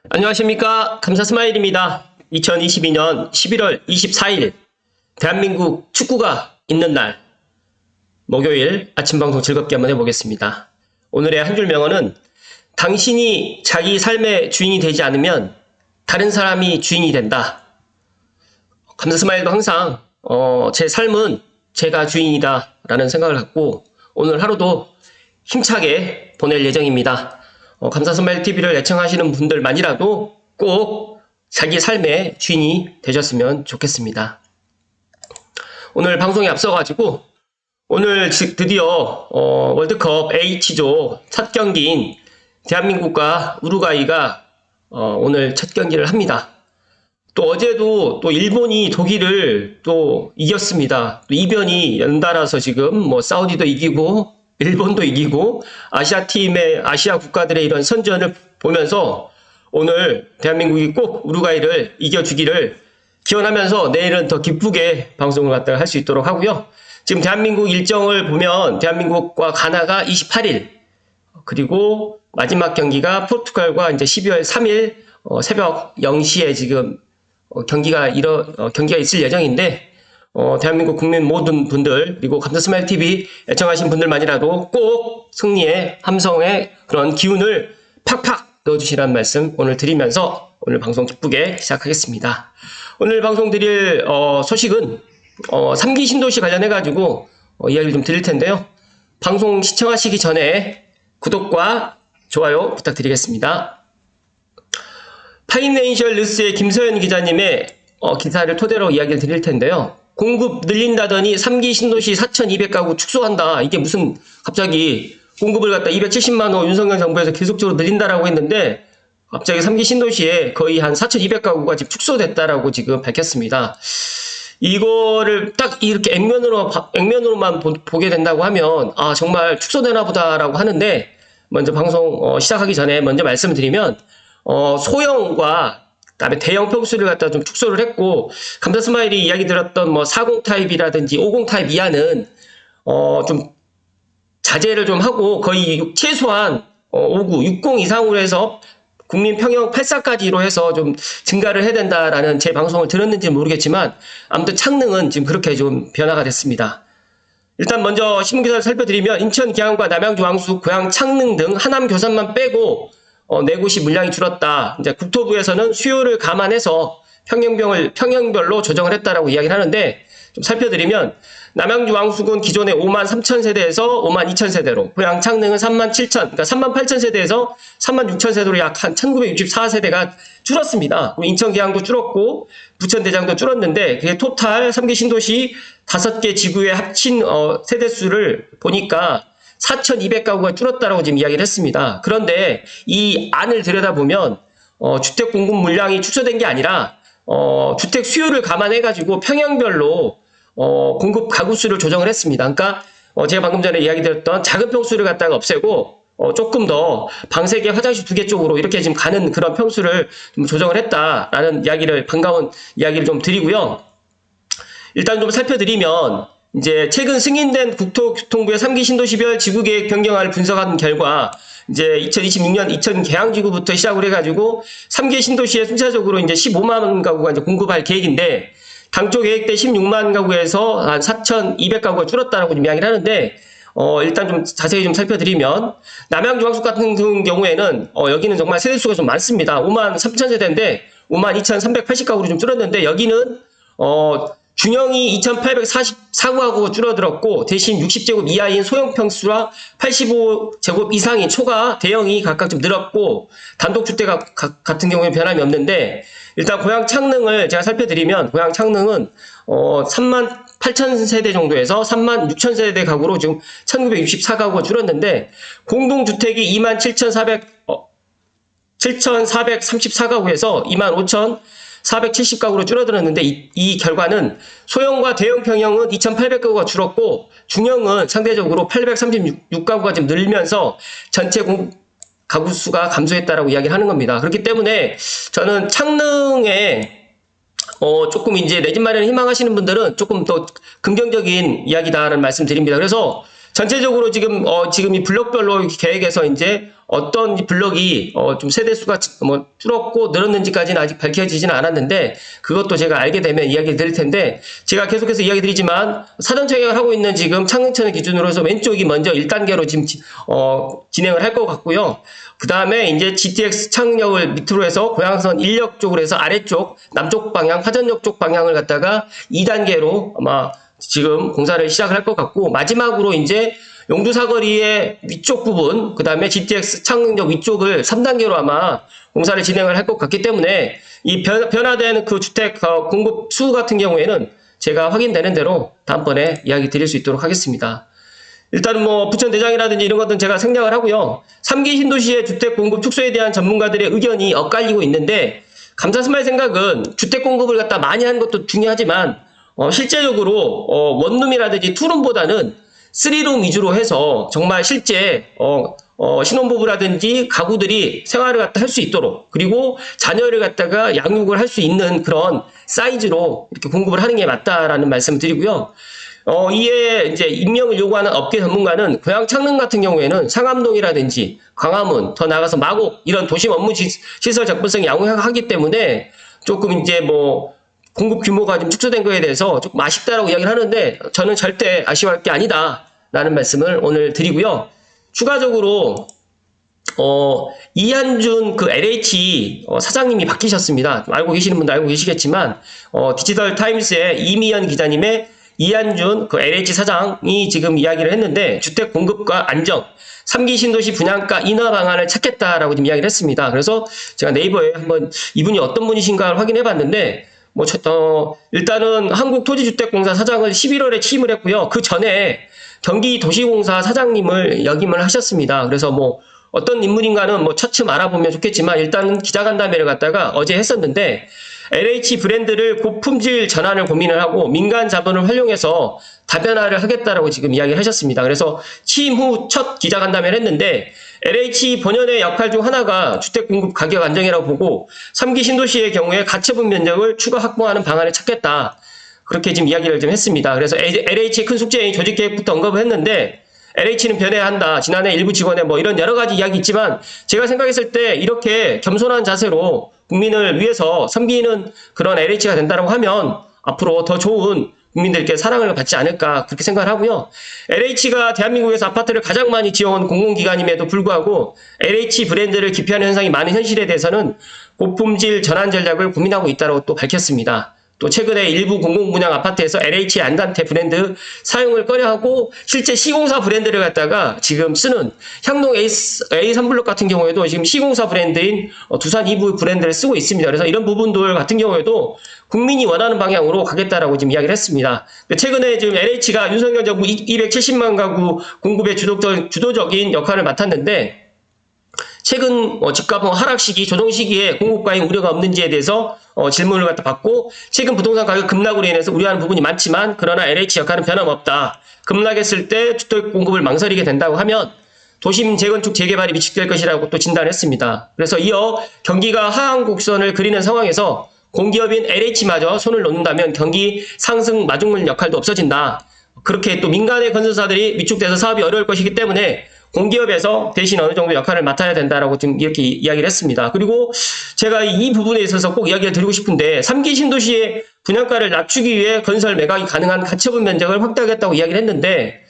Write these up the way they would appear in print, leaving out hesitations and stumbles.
안녕하십니까. 감사스마일입니다. 2022년 11월 24일 대한민국 축구가 있는 날 목요일 아침 방송 즐겁게 한번 해보겠습니다. 오늘의 한 줄 명언은 당신이 자기 삶의 주인이 되지 않으면 다른 사람이 주인이 된다. 감사스마일도 항상 제 삶은 제가 주인이다 라는 생각을 갖고 오늘 하루도 힘차게 보낼 예정입니다. 감사스마일TV를 애청하시는 분들만이라도 꼭 자기 삶의 주인이 되셨으면 좋겠습니다. 오늘 방송에 앞서가지고 오늘 드디어 월드컵 H조 첫 경기인 대한민국과 우루과이가 오늘 첫 경기를 합니다. 또 어제도 또 일본이 독일을 또 이겼습니다. 또 이변이 연달아서 지금 사우디도 이기고 일본도 이기고 아시아 국가들의 이런 선전을 보면서 오늘 대한민국이 꼭 우루과이를 이겨주기를 기원하면서 내일은 더 기쁘게 방송을 갖다가 할 수 있도록 하고요. 지금 대한민국 일정을 보면 대한민국과 가나가 28일 그리고 마지막 경기가 포르투갈과 이제 12월 3일 새벽 0시에 지금 경기가 있을 예정인데 대한민국 국민 모든 분들 그리고 감사스마일TV 애청하신 분들만이라도 꼭 승리의 함성의 그런 기운을 팍팍 넣어주시라는 말씀 오늘 드리면서 오늘 방송 기쁘게 시작하겠습니다. 오늘 방송 드릴 소식은 3기 신도시 관련해 가지고 이야기를 좀 드릴 텐데요. 방송 시청하시기 전에 구독과 좋아요 부탁드리겠습니다. 파이낸셜 뉴스의 김서연 기자님의 기사를 토대로 이야기를 드릴 텐데요. 공급 늘린다더니 3기 신도시 4,200가구 축소한다. 이게 무슨 갑자기 공급을 갖다 270만 호 윤석열 정부에서 계속적으로 늘린다라고 했는데 갑자기 3기 신도시에 거의 한 4,200가구가 지금 축소됐다라고 지금 밝혔습니다. 이거를 딱 이렇게 액면으로만 보게 된다고 하면 정말 축소되나 보다라고 하는데 먼저 방송 시작하기 전에 먼저 말씀을 드리면 소형과 그다음에 대형 평수를 갖다 좀 축소를 했고 감사스마일이 이야기 들었던 40 타입이라든지 50 타입 이하는 좀 자제를 좀 하고 거의 최소한 59, 60 이상으로 해서 국민 평형 84까지로 해서 좀 증가를 해야 된다라는 제 방송을 들었는지 모르겠지만 아무튼 창릉은 지금 그렇게 좀 변화가 됐습니다. 일단 먼저 신문기사를 살펴드리면 인천 계양과 남양주 왕숙, 고양 창릉 등 하남 교산만 빼고 네 곳이 물량이 줄었다. 이제 국토부에서는 수요를 감안해서 평형별로 조정을 했다라고 이야기를 하는데 좀 살펴드리면 남양주 왕숙은 기존에 5만 3천 세대에서 5만 2천 세대로, 고양 창릉은 3만 7천, 그러니까 3만 8천 세대에서 3만 6천 세대로 약 한 1964세대가 줄었습니다. 인천 계양도 줄었고 부천 대장도 줄었는데 그게 토탈 3기 신도시 5개 지구의 합친 세대수를 보니까 4,200가구가 줄었다라고 지금 이야기를 했습니다. 그런데 이 안을 들여다보면 주택 공급 물량이 축소된 게 아니라 주택 수요를 감안해가지고 평형별로 공급 가구 수를 조정을 했습니다. 그러니까 제가 방금 전에 이야기 드렸던 작은 평수를 갖다가 없애고 조금 더 방 3개, 화장실 2개 쪽으로 이렇게 지금 가는 그런 평수를 좀 조정을 했다라는 이야기를 반가운 이야기를 좀 드리고요. 일단 좀 살펴드리면 이제 최근 승인된 국토교통부의 3기 신도시별 지구계획 변경안을 분석한 결과 이제 2026년 이천 계양지구부터 시작을 해가지고 3기 신도시에 순차적으로 이제 15만 가구가 이제 공급할 계획인데 당초 계획 때 16만 가구에서 한 4,200가구가 줄었다라고 좀 이야기를 하는데 일단 좀 자세히 좀 살펴드리면 남양주 왕숙 같은 경우에는 여기는 정말 세대수가 좀 많습니다. 5만 3천 세대인데 5만 2,380가구로 좀 줄었는데 여기는 중형이 2,844가구가 줄어들었고 대신 60제곱 이하인 소형 평수와 85제곱 이상인 초가 대형이 각각 좀 늘었고 단독주택 같은 경우에 변함이 없는데 일단 고양 창릉을 제가 살펴드리면 고양 창릉은 3만 8천 세대 정도에서 3만 6천 세대 가구로 지금 1964가구가 줄었는데 공동주택이 2만 7,434가구에서 2만 5,470가구로 줄어들었는데 이 결과는 소형과 대형 평형은 2,800가구가 줄었고 중형은 상대적으로 836가구가 지금 늘면서 전체 가구 수가 감소했다라고 이야기를 하는 겁니다. 그렇기 때문에 저는 창릉에 조금 이제 내 집 마련을 희망하시는 분들은 조금 더 긍정적인 이야기다라는 말씀 드립니다. 그래서 전체적으로 지금 이 블럭별로 계획에서 이제 어떤 블럭이 좀 세대수가 뭐 줄었고 늘었는지까지는 아직 밝혀지지는 않았는데, 그것도 제가 알게 되면 이야기를 드릴 텐데, 제가 계속해서 이야기 드리지만 사전 청약을 하고 있는 지금 창릉천을 기준으로 해서 왼쪽이 먼저 1단계로 지금 진행을 할 것 같고요. 그 다음에 이제 GTX 창역을 밑으로 해서 고양선 인력 쪽으로 해서 아래쪽 남쪽 방향 화전역 쪽 방향을 갖다가 2단계로 아마 지금 공사를 시작을 할 것 같고, 마지막으로 이제 용두 사거리의 위쪽 부분, 그 다음에 GTX 창역 위쪽을 3단계로 아마 공사를 진행을 할 것 같기 때문에, 이 변화되는 그 주택 공급 수요 같은 경우에는 제가 확인되는 대로 다음번에 이야기 드릴 수 있도록 하겠습니다. 일단은 뭐 부천대장이라든지 이런 것들은 제가 생략을 하고요. 3기 신도시의 주택 공급 축소에 대한 전문가들의 의견이 엇갈리고 있는데, 감사스마의 생각은 주택 공급을 갖다 많이 하는 것도 중요하지만 실제적으로 원룸이라든지 투룸보다는 3룸 위주로 해서 정말 실제 신혼부부라든지 가구들이 생활을 갖다 할 수 있도록, 그리고 자녀를 갖다가 양육을 할 수 있는 그런 사이즈로 이렇게 공급을 하는 게 맞다라는 말씀을 드리고요. 이에 이제 임명을 요구하는 업계 전문가는 고양 창릉 같은 경우에는 상암동이라든지 광화문, 더 나아가서 마곡 이런 도심 업무 시설 접근성이 양호하기 때문에 조금 이제 뭐 공급 규모가 좀 축소된 거에 대해서 조금 아쉽다라고 이야기를 하는데, 저는 절대 아쉬워할 게 아니다라는 말씀을 오늘 드리고요. 추가적으로 이한준 그 LH 사장님이 바뀌셨습니다. 알고 계시는 분도 알고 계시겠지만 디지털 타임스의 이미연 기자님의 이한준 그 LH 사장이 지금 이야기를 했는데, 주택 공급과 안정, 3기 신도시 분양가 인하 방안을 찾겠다라고 지금 이야기를 했습니다. 그래서 제가 네이버에 한번 이분이 어떤 분이신가를 확인해 봤는데, 일단은 한국토지주택공사 사장을 11월에 취임을 했고요. 그 전에 경기도시공사 사장님을 역임을 하셨습니다. 그래서 뭐 어떤 인물인가는 뭐 차츰 알아보면 좋겠지만, 일단은 기자간담회를 갖다가 어제 했었는데, LH 브랜드를 고품질 전환을 고민을 하고 민간 자본을 활용해서 다변화를 하겠다라고 지금 이야기를 하셨습니다. 그래서 취임 후 첫 기자간담회를 했는데, LH 본연의 역할 중 하나가 주택 공급 가격 안정이라고 보고 3기 신도시의 경우에 가처분 면적을 추가 확보하는 방안을 찾겠다, 그렇게 지금 이야기를 좀 했습니다. 그래서 LH의 큰 숙제인 조직계획부터 언급을 했는데, LH는 변해야 한다, 지난해 일부 직원의 뭐 이런 여러 가지 이야기 있지만, 제가 생각했을 때 이렇게 겸손한 자세로 국민을 위해서 섬기는 그런 LH가 된다고 하면 앞으로 더 좋은 국민들께 사랑을 받지 않을까, 그렇게 생각을 하고요. LH가 대한민국에서 아파트를 가장 많이 지어온 공공기관임에도 불구하고 LH 브랜드를 기피하는 현상이 많은 현실에 대해서는 고품질 전환 전략을 고민하고 있다고 또 밝혔습니다. 또 최근에 일부 공공분양 아파트에서 LH 안단테 브랜드 사용을 꺼려하고 실제 시공사 브랜드를 갖다가 지금 쓰는 향동 A3블록 같은 경우에도 지금 시공사 브랜드인 두산 2부 브랜드를 쓰고 있습니다. 그래서 이런 부분들 같은 경우에도 국민이 원하는 방향으로 가겠다라고 지금 이야기를 했습니다. 최근에 지금 LH가 윤석열 정부 270만 가구 공급의 주도적인 역할을 맡았는데, 최근 집값 하락 시기, 조정 시기에 공급 과잉 우려가 없는지에 대해서 질문을 갖다 받고, 최근 부동산 가격 급락으로 인해서 우려하는 부분이 많지만 그러나 LH 역할은 변함없다. 급락했을 때 주택 공급을 망설이게 된다고 하면 도심 재건축 재개발이 위축될 것이라고 또 진단했습니다. 그래서 이어 경기가 하강 곡선을 그리는 상황에서 공기업인 LH마저 손을 놓는다면 경기 상승 마중물 역할도 없어진다. 그렇게 또 민간의 건설사들이 위축돼서 사업이 어려울 것이기 때문에 공기업에서 대신 어느 정도 역할을 맡아야 된다라고 지금 이렇게 이야기를 했습니다. 그리고 제가 이 부분에 있어서 꼭 이야기를 드리고 싶은데, 3기 신도시의 분양가를 낮추기 위해 건설 매각이 가능한 가처분 면적을 확대하겠다고 이야기를 했는데,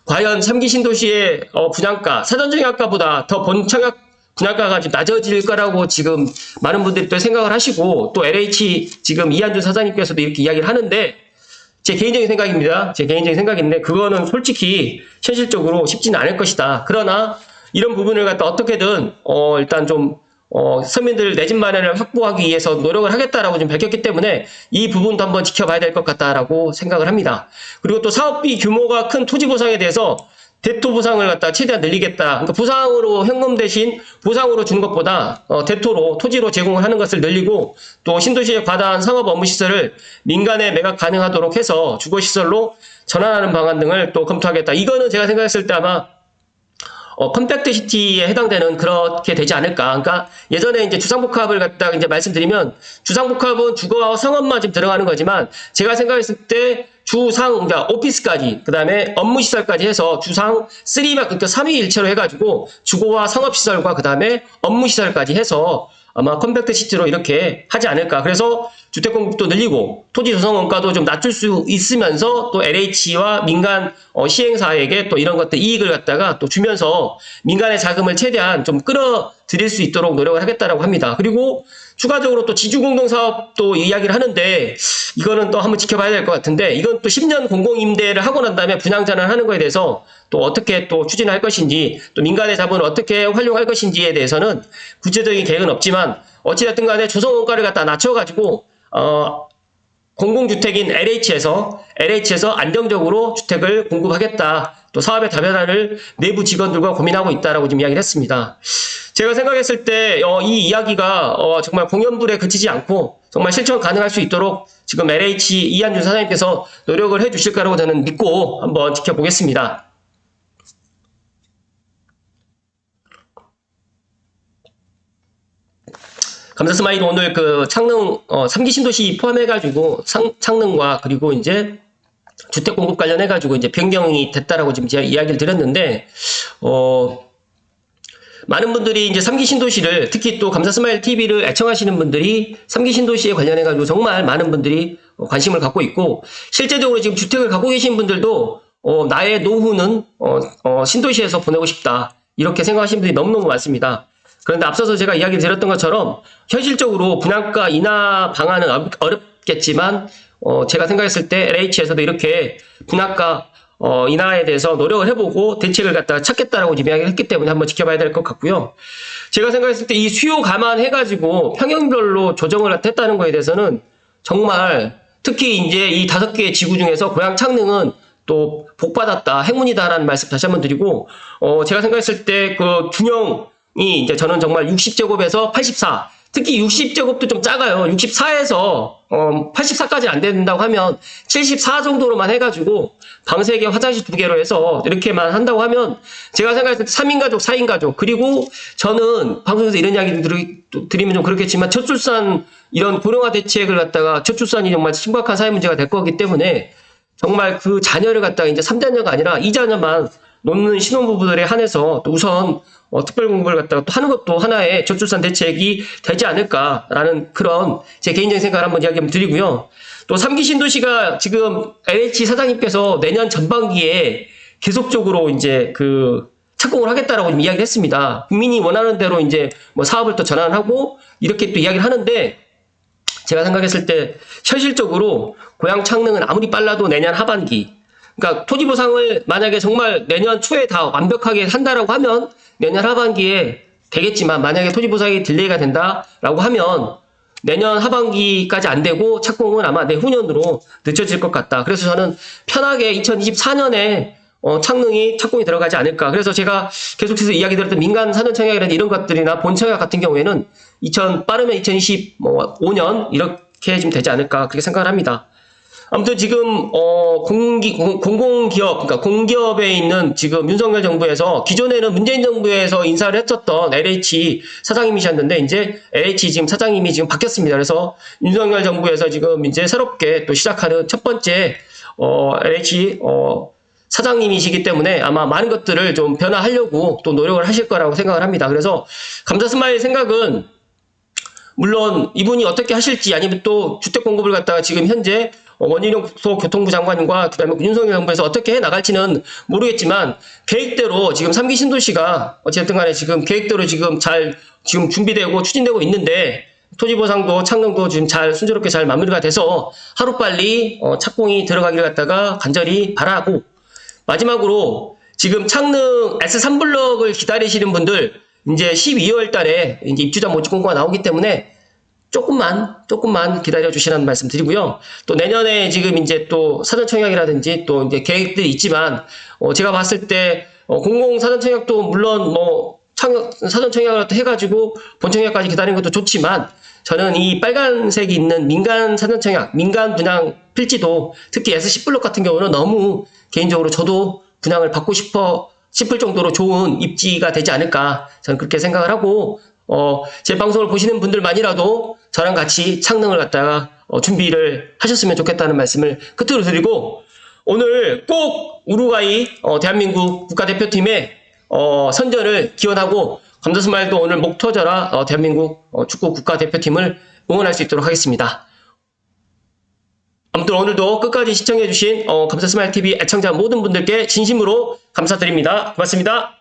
과연 3기 신도시의 분양가, 사전청약가보다 더 본청약 분양가가 좀 낮아질 거라고 지금 많은 분들이 또 생각을 하시고, 또 LH 지금 이한준 사장님께서도 이렇게 이야기를 하는데, 제 개인적인 생각입니다. 제 개인적인 생각인데, 그거는 솔직히 현실적으로 쉽지는 않을 것이다. 그러나 이런 부분을 갖다 어떻게든 일단 좀 서민들 내 집 마련을 확보하기 위해서 노력을 하겠다라고 좀 밝혔기 때문에 이 부분도 한번 지켜봐야 될 것 같다라고 생각을 합니다. 그리고 또 사업비 규모가 큰 토지 보상에 대해서 대토 보상을 갖다 최대한 늘리겠다. 그러니까 보상으로 현금 대신 보상으로 주는 것보다 대토로 토지로 제공을 하는 것을 늘리고, 또 신도시의 과다한 상업 업무 시설을 민간에 매각 가능하도록 해서 주거 시설로 전환하는 방안 등을 또 검토하겠다. 이거는 제가 생각했을 때 아마 컴팩트 시티에 해당되는 그렇게 되지 않을까. 그러니까 예전에 이제 주상복합을 갖다가 이제 말씀드리면 주상복합은 주거와 상업만 지금 들어가는 거지만 제가 생각했을 때 주상, 그러니까 오피스까지, 그 다음에 업무시설까지 해서 주상 3막, 그러니까 3위일체로 해가지고 주거와 상업시설과 그 다음에 업무시설까지 해서 아마 컴팩트 시티로 이렇게 하지 않을까. 그래서 주택 공급도 늘리고 토지 조성 원가도 좀 낮출 수 있으면서 또 LH와 민간 시행사에게 또 이런 것들 이익을 갖다가 또 주면서 민간의 자금을 최대한 좀 끌어들일 수 있도록 노력을 하겠다라고 합니다. 그리고 추가적으로 또 지주공동사업도 이야기를 하는데 이거는 또 한번 지켜봐야 될 것 같은데 이건 또 10년 공공임대를 하고 난 다음에 분양전환 하는 거에 대해서 또 어떻게 또 추진할 것인지 또 민간의 자본을 어떻게 활용할 것인지에 대해서는 구체적인 계획은 없지만 어찌됐든 간에 조성원가를 갖다 낮춰가지고 공공주택인 LH에서 안정적으로 주택을 공급하겠다. 또 사업의 다변화를 내부 직원들과 고민하고 있다라고 지금 이야기를 했습니다. 제가 생각했을 때 이 이야기가 정말 공연불에 그치지 않고 정말 실천 가능할 수 있도록 지금 LH 이한준 사장님께서 노력을 해주실 거라고 저는 믿고 한번 지켜보겠습니다. 감사스마일 오늘 그 창릉 3기 신도시 포함해가지고 창릉과 그리고 이제 주택 공급 관련해가지고 이제 변경이 됐다라고 지금 제가 이야기를 드렸는데 많은 분들이 이제 3기 신도시를 특히 또 감사스마일 TV를 애청하시는 분들이 3기 신도시에 관련해가지고 정말 많은 분들이 관심을 갖고 있고 실제적으로 지금 주택을 갖고 계신 분들도 나의 노후는 신도시에서 보내고 싶다 이렇게 생각하시는 분들이 너무너무 많습니다. 그런데 앞서서 제가 이야기 드렸던 것처럼 현실적으로 분양가 인하 방안은 어렵겠지만 제가 생각했을 때 LH에서도 이렇게 분양가 인하에 대해서 노력을 해보고 대책을 갖다가 찾겠다라고 이야기를 했기 때문에 한번 지켜봐야 될 것 같고요. 제가 생각했을 때 이 수요 감안해가지고 평형별로 조정을 했다는 거에 대해서는 정말 특히 이제 이 5개의 지구 중에서 고양 창릉은 또 복받았다, 행운이다라는 말씀 다시 한번 드리고 제가 생각했을 때 그 균형 이제 저는 정말 60제곱에서 84, 특히 60제곱도 좀 작아요. 64에서 84까지 안 된다고 하면 74 정도로만 해가지고 방 3개, 화장실 2개로 해서 이렇게만 한다고 하면 제가 생각했을 때 3인 가족, 4인 가족 그리고 저는 방송에서 이런 이야기 드리면 좀 그렇겠지만 저출산 이런 고령화 대책을 갖다가 저출산이 정말 심각한 사회 문제가 될 거기 때문에 정말 그 자녀를 갖다가 이제 3자녀가 아니라 2자녀만 놓는 신혼부부들에 한해서 또 우선 특별 공급을 갖다가 또 하는 것도 하나의 저출산 대책이 되지 않을까라는 그런 제 개인적인 생각을 한번 이야기 한번 드리고요. 또 3기 신도시가 지금 LH 사장님께서 내년 전반기에 계속적으로 이제 그 착공을 하겠다라고 좀 이야기를 했습니다. 국민이 원하는 대로 이제 뭐 사업을 또 전환하고 이렇게 또 이야기를 하는데 제가 생각했을 때 현실적으로 고양 창릉은 아무리 빨라도 내년 하반기 그러니까 토지 보상을 만약에 정말 내년 초에 다 완벽하게 한다라고 하면 내년 하반기에 되겠지만 만약에 토지 보상이 딜레이가 된다라고 하면 내년 하반기까지 안 되고 착공은 아마 내후년으로 늦춰질 것 같다. 그래서 저는 편하게 2024년에 창릉이 착공이 들어가지 않을까. 그래서 제가 계속해서 이야기 드렸던 민간 산전청약이라든지 이런 것들이나 본청약 같은 경우에는 빠르면 2025년 이렇게 좀 되지 않을까 그렇게 생각을 합니다. 아무튼 지금 공공기업 그러니까 공기업에 있는 지금 윤석열 정부에서 기존에는 문재인 정부에서 인사를 했었던 LH 사장님이셨는데 이제 LH 지금 사장님이 지금 바뀌었습니다. 그래서 윤석열 정부에서 지금 이제 새롭게 또 시작하는 첫 번째 LH 사장님이시기 때문에 아마 많은 것들을 좀 변화하려고 또 노력을 하실 거라고 생각을 합니다. 그래서 감사스마일 생각은 물론 이분이 어떻게 하실지 아니면 또 주택 공급을 갖다가 지금 현재 원희룡 국토교통부 장관과 그다음에 윤석열 정부에서 어떻게 해 나갈지는 모르겠지만 계획대로 지금 3기 신도시가 어쨌든 간에 지금 계획대로 지금 준비되고 추진되고 있는데 토지 보상도 창릉도 지금 순조롭게 잘 마무리가 돼서 하루빨리 착공이 들어가기를 갖다가 간절히 바라고 마지막으로 지금 창릉 S3블럭을 기다리시는 분들 이제 12월 달에 이제 입주자 모집 공고가 나오기 때문에 조금만 기다려 주시라는 말씀 드리고요. 또 내년에 지금 이제 또 사전청약이라든지 또 이제 계획들이 있지만, 제가 봤을 때, 공공 사전청약도 물론 사전청약을 해가지고 본청약까지 기다리는 것도 좋지만, 저는 이 빨간색이 있는 민간 사전청약, 민간 분양 필지도 특히 S10블록 같은 경우는 너무 개인적으로 저도 분양을 받고 싶어 싶을 정도로 좋은 입지가 되지 않을까 저는 그렇게 생각을 하고 제 방송을 보시는 분들만이라도 저랑 같이 창능을 갖다가 준비를 하셨으면 좋겠다는 말씀을 끝으로 드리고 오늘 꼭 우루과이 대한민국 국가대표팀의 선전을 기원하고 감사스마일도 오늘 목 터져라 대한민국 축구 국가대표팀을 응원할 수 있도록 하겠습니다. 아무튼 오늘도 끝까지 시청해주신 감사스마일TV 애청자 모든 분들께 진심으로 감사드립니다. 고맙습니다.